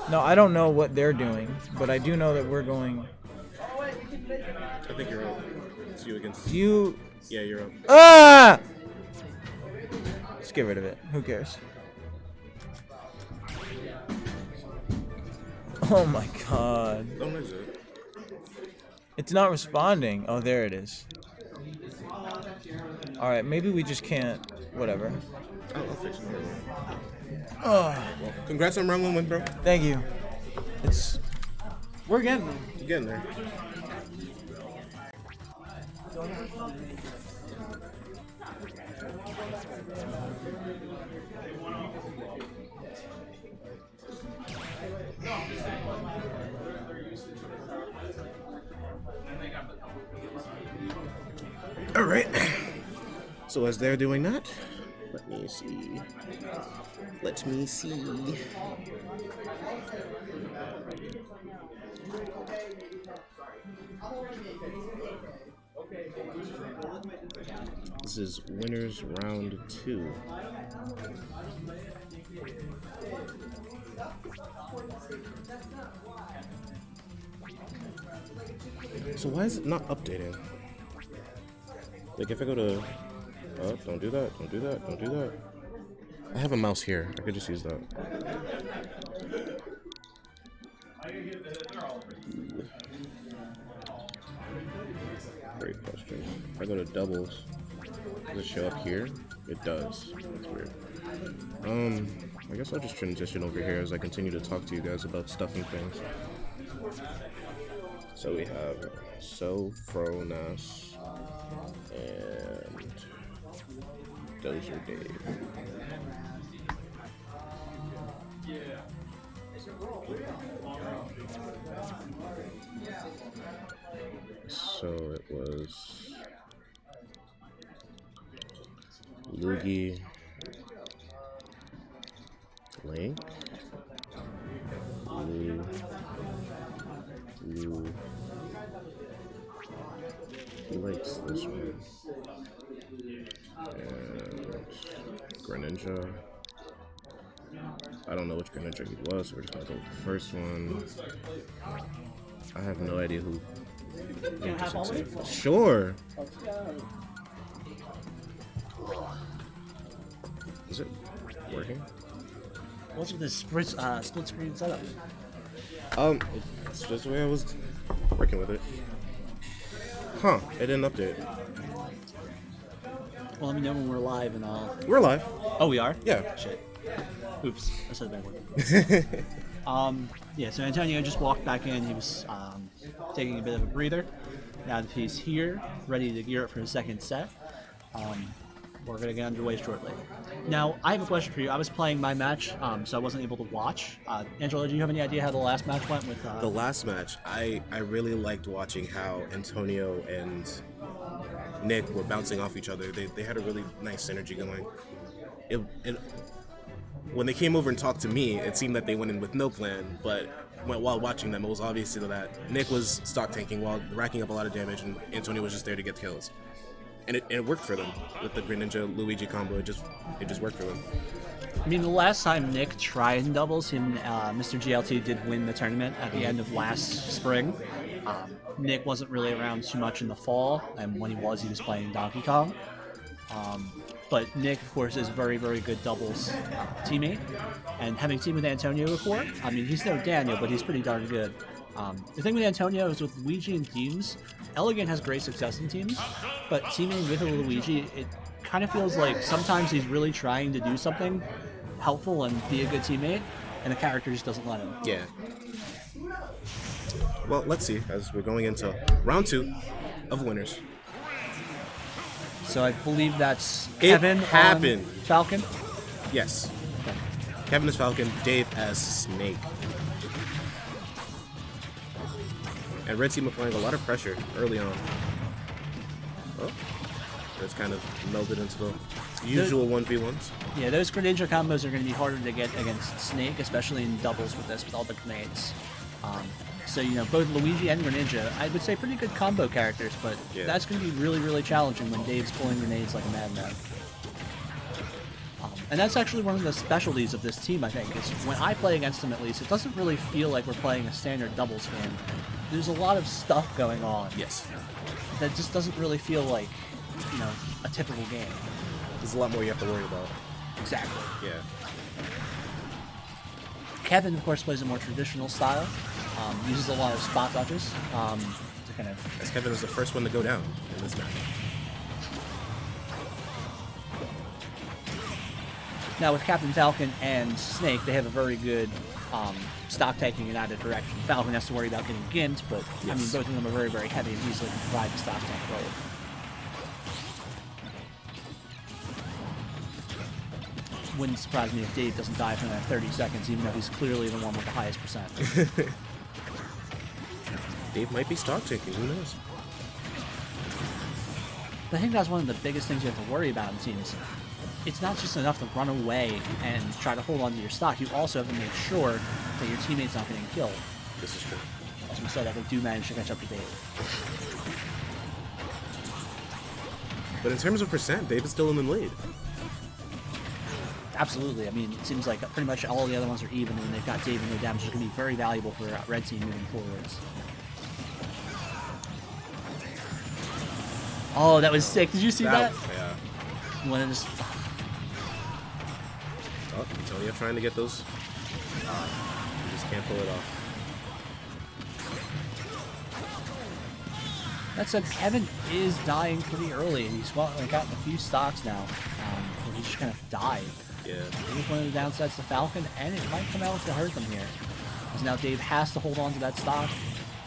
No, I don't know what they're doing, but I do know that we're going. I think you're up. It's you against. You. Yeah, you're up. Ah! Let's get rid of it. Who cares? Oh my god. Don't is it? It's not responding. Oh, there it is. Alright, maybe we just can't. Whatever. I'll fix it. Oh, Well, congrats on round 1 win, bro. thank you. It's. We're getting there. You're getting there. All right. So as they're doing that, let me see. Let me see. This is winners round 2. So why is it not updating? Like if I go to, oh, don't do that, don't do that, don't do that. I have a mouse here. I could just use that. Great question. If I go to doubles, does it show up here? It does. That's weird. I guess I'll just transition over here as I continue to talk to you guys about stuff and things. So we have Sofronas and Dozerdave. So it was Luigi, Link, Lu. He likes this one. And Greninja. I don't know which Greninja he was, so we're just gonna go with the first one. I have no idea who. Can I have all of it? Sure. Let's go. Is it working? What's with this split screen setup? It's just the way I was working with it. Huh, it didn't update. Well, let me know when we're live and I'll... We're live. Oh, we are? Yeah. Shit. Oops. I said that word. Yeah, so Antonio just walked back in. He was taking a bit of a breather. Now that he's here, ready to gear up for his second set, we're going to get underway shortly. Now, I have a question for you. I was playing my match, so I wasn't able to watch. Angela, do you have any idea how the last match went with... The last match, I really liked watching how Antonio and Nick were bouncing off each other. They had a really nice synergy going. When they came over and talked to me, it seemed that they went in with no plan, but while watching them, it was obvious that Nick was stock tanking while racking up a lot of damage, and Antonio was just there to get kills. And it worked for them with the Greninja Luigi combo. It just worked for them. I mean, the last time Nick tried in doubles, him and Mr. GLT did win the tournament at the end of last spring. Nick wasn't really around too much in the fall, and when he was playing Donkey Kong. But Nick, of course, is a very, very good doubles teammate. And having teamed with Antonio before, I mean, he's no Daniel, but he's pretty darn good. The thing with Antonio is with Luigi in teams, Elegant has great success in teams, but teaming with a Luigi, it kind of feels like sometimes he's really trying to do something helpful and be a good teammate, and the character just doesn't let him. Yeah. Well, let's see, as we're going into round 2 of winners. So I believe that's Kevin happened. on Falcon? Yes. Kevin as Falcon, Dave as Snake. And Red Team applying a lot of pressure early on. Oh, it's kind of melded into the usual 1v1s. Yeah, those Greninja combos are going to be harder to get against Snake, especially in doubles with this, with all the grenades. So, you know, both Luigi and Greninja, I would say pretty good combo characters, but that's going to be really, really challenging when Dave's pulling grenades like a madman. And that's actually one of the specialties of this team, I think, is when I play against them at least, it doesn't really feel like we're playing a standard doubles game. There's a lot of stuff going on. Yes. That just doesn't really feel like, you know, a typical game. There's a lot more you have to worry about. Exactly. Yeah. Kevin, of course, plays a more traditional style. Uses a lot of spot dodges to kind of... As Kevin is the first one to go down in this match. Now, with Captain Falcon and Snake, they have a very good stock taking in either direction. Falcon has to worry about getting gimped, but yes. I mean, both of them are very, very heavy and easily can provide the stock tank role. Wouldn't surprise me if Dave doesn't die for another 30 seconds, even though he's clearly the one with the highest percent. Dave might be stock taking, who knows? But I think that's one of the biggest things you have to worry about in teams. It's not just enough to run away and try to hold on to your stock. You also have to make sure that your teammate's not getting killed. This is true. As we said, that they do manage to catch up to Dave. But in terms of percent, Dave is still in the lead. Absolutely. I mean, it seems like pretty much all the other ones are even, and they've got Dave and their damage, which is going to be very valuable for Red Team moving forwards. Oh, that was sick. Did you see that? Yeah. You want to just... Oh, Antonio trying to get those. You just can't pull it off. That said, Kevin is dying pretty early. He's gotten a few stocks now, where he just kind of died. Yeah. It was one of the downsides to Falcon, and it might come out to hurt them here. Because now Dave has to hold on to that stock,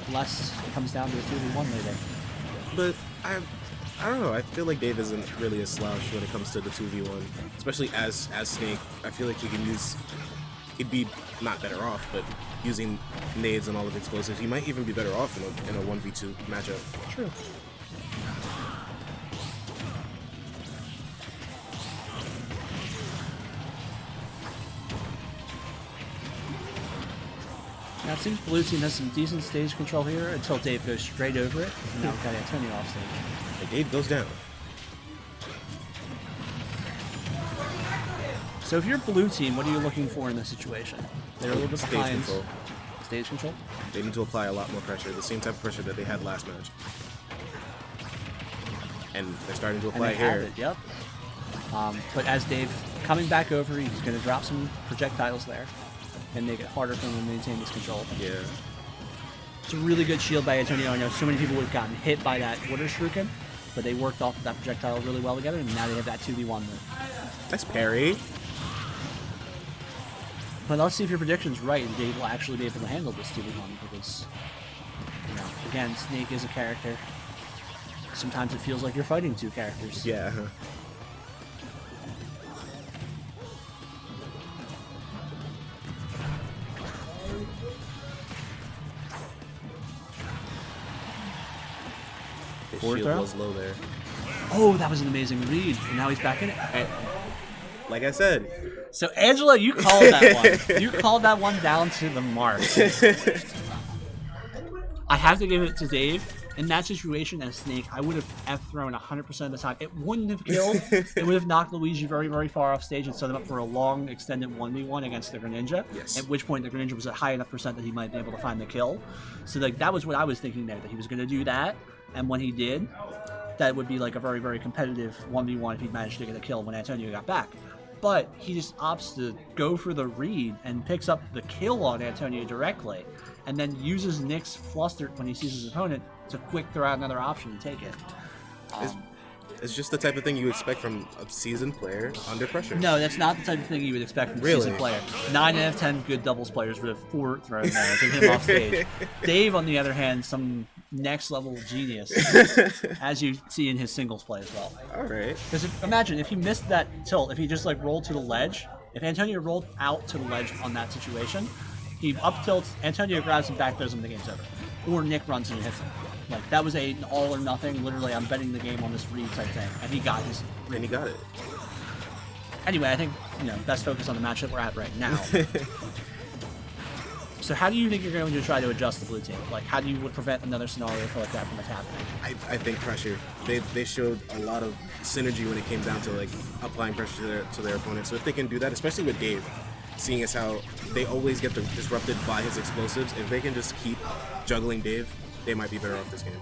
unless it comes down to a 2v1 later. But I don't know. I feel like Dave isn't really a slouch when it comes to the 2v1, especially as Snake. I feel like he'd be not better off, but using nades and all of the explosives, he might even be better off in a 1v2 matchup. True. Now it seems Blue Team has some decent stage control here until Dave goes straight over it, and now we've got Antonio off stage. And Dave goes down. So if you're Blue Team, what are you looking for in this situation? They're a little bit Stage behind. control. Stage control? They need to apply a lot more pressure, the same type of pressure that they had last match. And they're starting to And apply they have here. it, yep. But as Dave coming back over, he's going to drop some projectiles there and make it harder for him to maintain this control. Yeah. It's a really good shield by Antonio. I know so many people would have gotten hit by that water shuriken, but they worked off of that projectile really well together, and now they have that 2v1 move. Nice parry. But let's see if your prediction's right, and Dave will actually be able to handle this 2v1, because, you know, again, Snake is a character. Sometimes it feels like you're fighting two characters. Yeah. His Forward shield throw? was low there. Oh, that was an amazing read, and now he's back in it. And, like I said, So, Angela, you called that one. You called that one down to the mark. I have to give it to Dave. In that situation as Snake, I would have F-thrown 100% of the time. It wouldn't have killed. It would have knocked Luigi very, very far off stage and set him up for a long, extended 1v1 against the Greninja. Yes. At which point the Greninja was at high enough percent that he might be able to find the kill. So like that was what I was thinking there, that he was going to do that. And when he did, that would be like a very, very competitive 1v1 if he managed to get a kill when Antonio got back. But he just opts to go for the read and picks up the kill on Antonio directly, and then uses Nick's fluster when he sees his opponent to quick throw out another option and take it. it's just the type of thing you expect from a seasoned player under pressure. No, that's not the type of thing you would expect from a seasoned player. 9 out of 10 good doubles players would have forward thrown there to get him off stage. Dave, on the other hand, some next level genius, as you see in his singles play as well. All right. Because imagine if he missed that tilt, if he just like rolled to the ledge, if Antonio rolled out to the ledge on that situation, he up tilts, Antonio grabs him, back throws him, the game's over. Or Nick runs in and hits him. Like that was an all or nothing. Literally, I'm betting the game on this read type thing, and he got his. And he got it. Anyway, I think best focus on the match that we're at right now. So how do you think you're going to try to adjust the blue team? Like, how do you prevent another scenario like that from happening? I think pressure. They showed a lot of synergy when it came down to like applying pressure to their opponent. So if they can do that, especially with Dave, seeing as how they always get disrupted by his explosives, if they can just keep juggling Dave, they might be better off this game.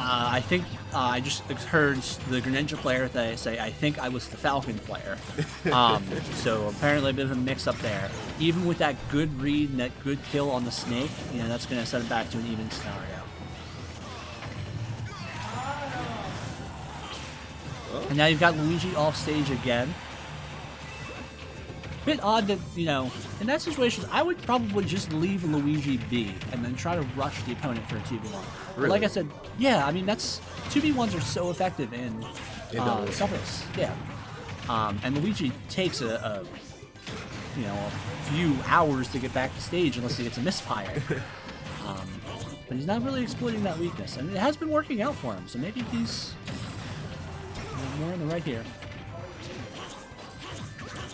I think I just heard the Greninja player say, I think I was the Falcon player. So apparently a bit of a mix-up there. Even with that good read and that good kill on the snake, you know, that's going to set it back to an even scenario. And now you've got Luigi off stage again. Bit odd that, you know, in that situation, I would probably just leave Luigi be and then try to rush the opponent for a 2v1. Really? Like I said, yeah, I mean, that's 2v1s are so effective in Sofronas. Yeah. And Luigi takes a few hours to get back to stage unless he gets a misfire. But he's not really exploiting that weakness, and it has been working out for him. So maybe he's more on the right here.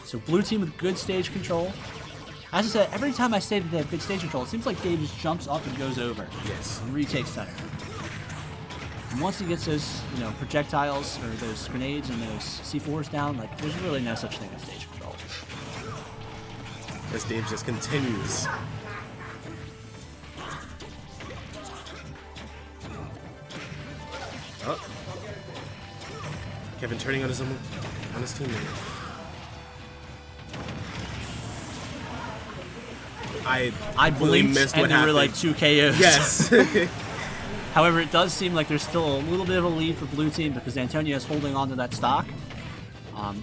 So blue team with good stage control. As I said, every time I say that they have good stage control, it seems like Dave just jumps up and goes over. Yes. And retakes center. And once he gets those, you know, projectiles or those grenades and those C4s down, like there's really no such thing as stage control. As Dave just continues. Oh. Kevin turning on his teammate. I blinked missed and what there happened. were like 2 KOs. Yes. However, it does seem like there's still a little bit of a lead for blue team because Antonio is holding on to that stock,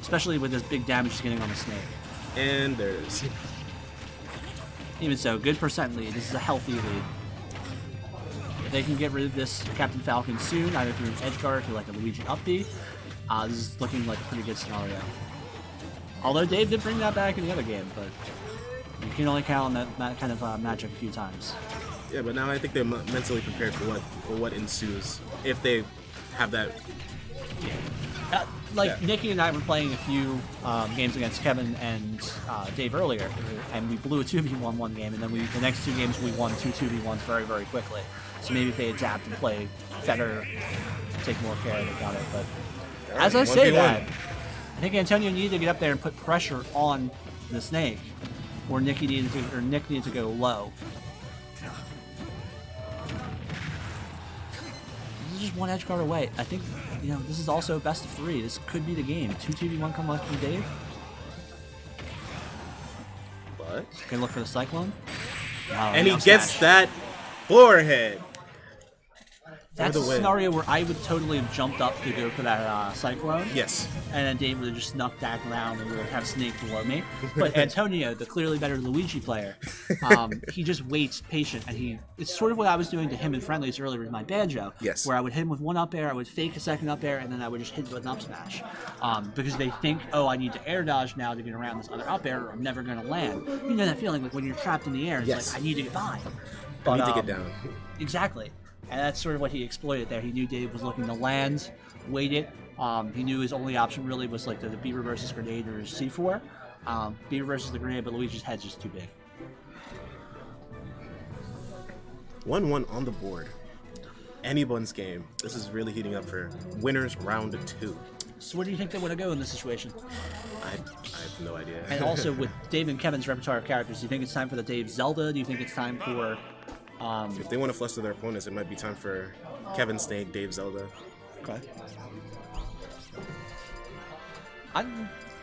especially with this big damage he's getting on the snake. And there it is. Even so, good percent lead. This is a healthy lead. If they can get rid of this Captain Falcon soon, either through an edge guard or like a Luigi up B, this is looking like a pretty good scenario. Although Dave did bring that back in the other game, but you can only count on that kind of magic a few times. Yeah, but now I think they're mentally prepared for what ensues if they have that. Nikki and I were playing a few games against Kevin and Dave earlier, and we blew a 2v1 one game, and then the next 2 games we won 2 2v1s very, very quickly. So maybe if they adapt and play better, take more care, they got it. But as I say that, I think Antonio needed to get up there and put pressure on the snake, or Nick needed to go low. This is just one edge guard away. I think, you know, this is also best of 3. This could be the game. 2 2v1 come up from Dave. What? Gonna look for the Cyclone. And he gets that forehead. That's a scenario where I would totally have jumped up to go for that Cyclone. Yes. And then Dave would have just snuck back around and we would have Snake below me. But Antonio, the clearly better Luigi player, he just waits patient. And it's sort of what I was doing to him in friendlies earlier with my Banjo. Yes. Where I would hit him with one up air, I would fake a second up air, and then I would just hit with an up smash. Because they think, oh, I need to air dodge now to get around this other up air or I'm never going to land. You know that feeling like when you're trapped in the air, it's yes. like, I need to get by. I need to get down. Exactly. And that's sort of what he exploited there. He knew Dave was looking to land, wait it. He knew his only option really was like the Beaver versus Grenade or C4. Beaver versus the Grenade, but Luigi's head's just too big. 1-1 on the board. Anyone's game. This is really heating up for winners round 2. So where do you think they want to go in this situation? I have no idea. And also with Dave and Kevin's repertoire of characters, do you think it's time for the Dave Zelda? Do you think it's time for... if they want to fluster their opponents, it might be time for Kevin Snake, Dave Zelda. Okay.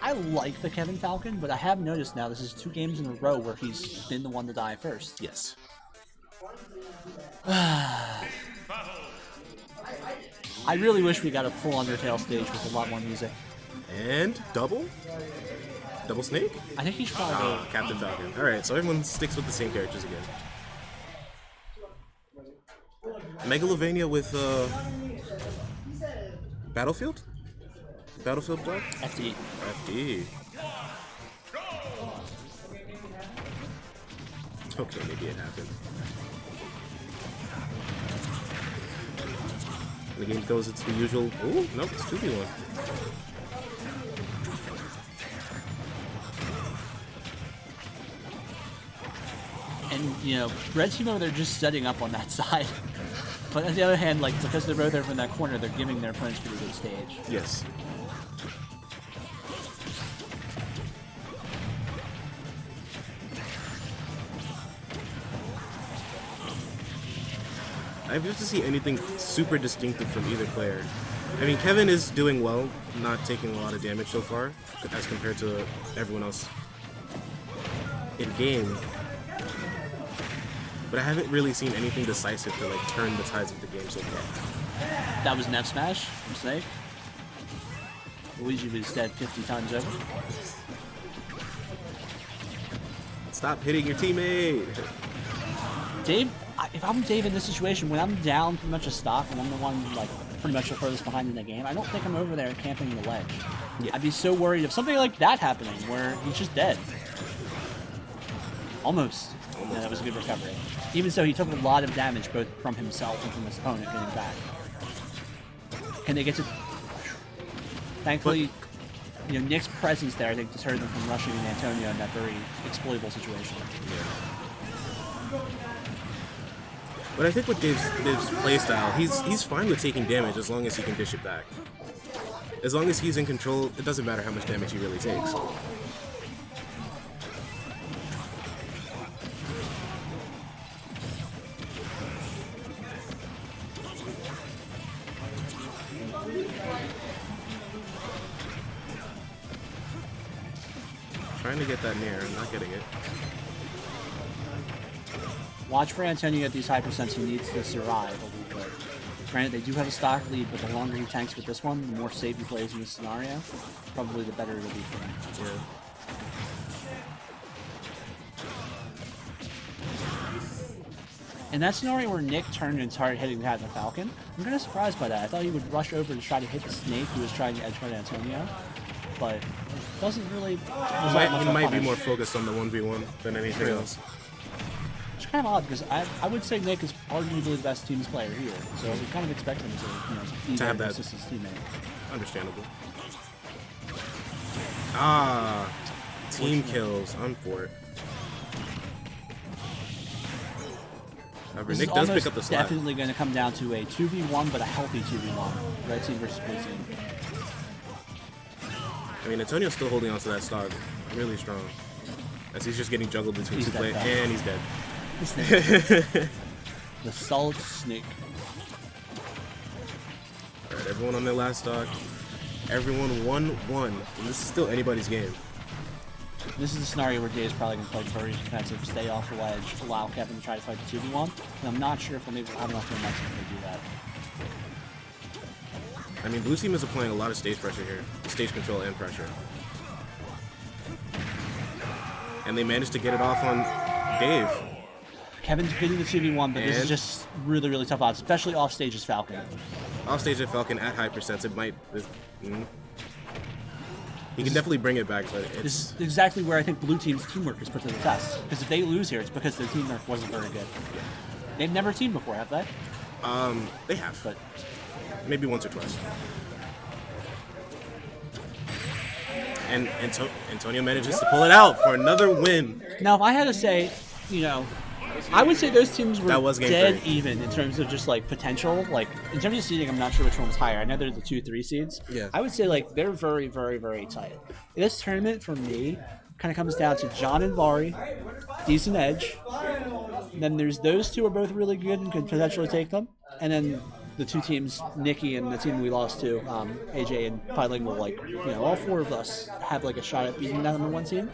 I like the Kevin Falcon, but I have noticed now this is 2 games in a row where he's been the one to die first. Yes. I really wish we got a full Undertale stage with a lot more music. And double Snake? I think he should probably go. Captain Falcon. Alright, so everyone sticks with the same characters again. Megalovania with Battlefield? Battlefield Black? FD. FD. Okay, maybe it happened. The game goes into the usual. Ooh, nope, it's 2v1. And, you know, red team over there just setting up on that side. But on the other hand, like, because they're both over in that corner, they're giving their opponents pretty good stage. Yes. I've yet to see anything super distinctive from either player. I mean, Kevin is doing well, not taking a lot of damage so far, as compared to everyone else in game. But I haven't really seen anything decisive to like turn the tides of the game so far. That was F smash from Snake. Luigi was dead 50 times over. Stop hitting your teammate! Dave, if I'm Dave in this situation, when I'm down pretty much a stock and I'm the one like pretty much the furthest behind in the game, I don't think I'm over there camping the ledge. Yeah. I'd be so worried of something like that happening where he's just dead. Almost. Yeah, that was a good recovery. Even so, he took a lot of damage both from himself and from his opponent getting back. Can they get to... Thankfully, you know, Nick's presence there, I think, deterred them from rushing in Antonio in that very exploitable situation. Yeah. But I think with Dave's playstyle, he's fine with taking damage as long as he can dish it back. As long as he's in control, it doesn't matter how much damage he really takes. Trying to get that nair, I'm not getting it. Watch for Antonio at these high percents. He needs to survive a little bit. Granted, they do have a stock lead, but the longer he tanks with this one, the more safe he plays in this scenario, probably the better it'll be for him. Yeah. In that scenario where Nick turned and started hitting the Falcon, I'm kind of surprised by that. I thought he would rush over to try to hit the Snake who was trying to edge guard Antonio, but it doesn't really... He might be more focused on the 1v1 than anything else. It's kind of odd because I would say Nick is arguably the best team's player here, so we kind of expect him to, to have that assist his teammate. Understandable. Ah, team kills. I'm for it. However, Nick does pick up the slack. Definitely going to come down to a 2v1, but a healthy 2v1. Red team versus blue team. I mean, Antonio's still holding on to that stock really strong, as he's just getting juggled between two players, and he's dead. The Snake. The solid Snake. Alright, everyone on their last stock. Everyone 1-1. And this is still anybody's game. This is a scenario where Dave's probably going to play very defensive, stay off the ledge, allow Kevin to try to fight the 2v1. And I'm not sure if they'll maybe have enough momentum to do that. I mean, blue team is applying a lot of stage pressure here. Stage control and pressure. And they managed to get it off on Dave. Kevin's getting the 2v1, but this is just really, really tough odds, especially off stage as Falcon. Off stage at Falcon at high percents, it might... He can definitely bring it back, but it's... This is exactly where I think blue team's teamwork is put to the test. Because if they lose here, it's because their teamwork wasn't very good. They've never teamed before, have they? They have. But maybe once or twice. And Antonio manages to pull it out for another win. now, if I had to say, you know, I would say those teams were dead even in terms of just like potential. Like in terms of seeding, I'm not sure which one was higher. I know they're the 2-3 seeds. Yeah. I would say like they're very, very, very tight. This tournament for me kind of comes down to John and Vari, decent edge. And then there's those two are both really good and could potentially take them. And then the two teams, Nikki and the team we lost to, AJ and Piling, will like, you know, all four of us have like a shot at beating that number one team.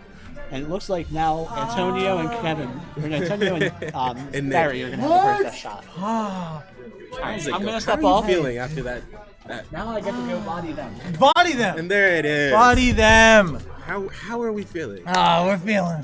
And it looks like now Antonio and Kevin, or no, Antonio and Barry are going to have the first shot. I'm going to step off. How are you feeling after that? Now I get to go body them. Body them! And there it is. Body them! How are we feeling? Oh, we're feeling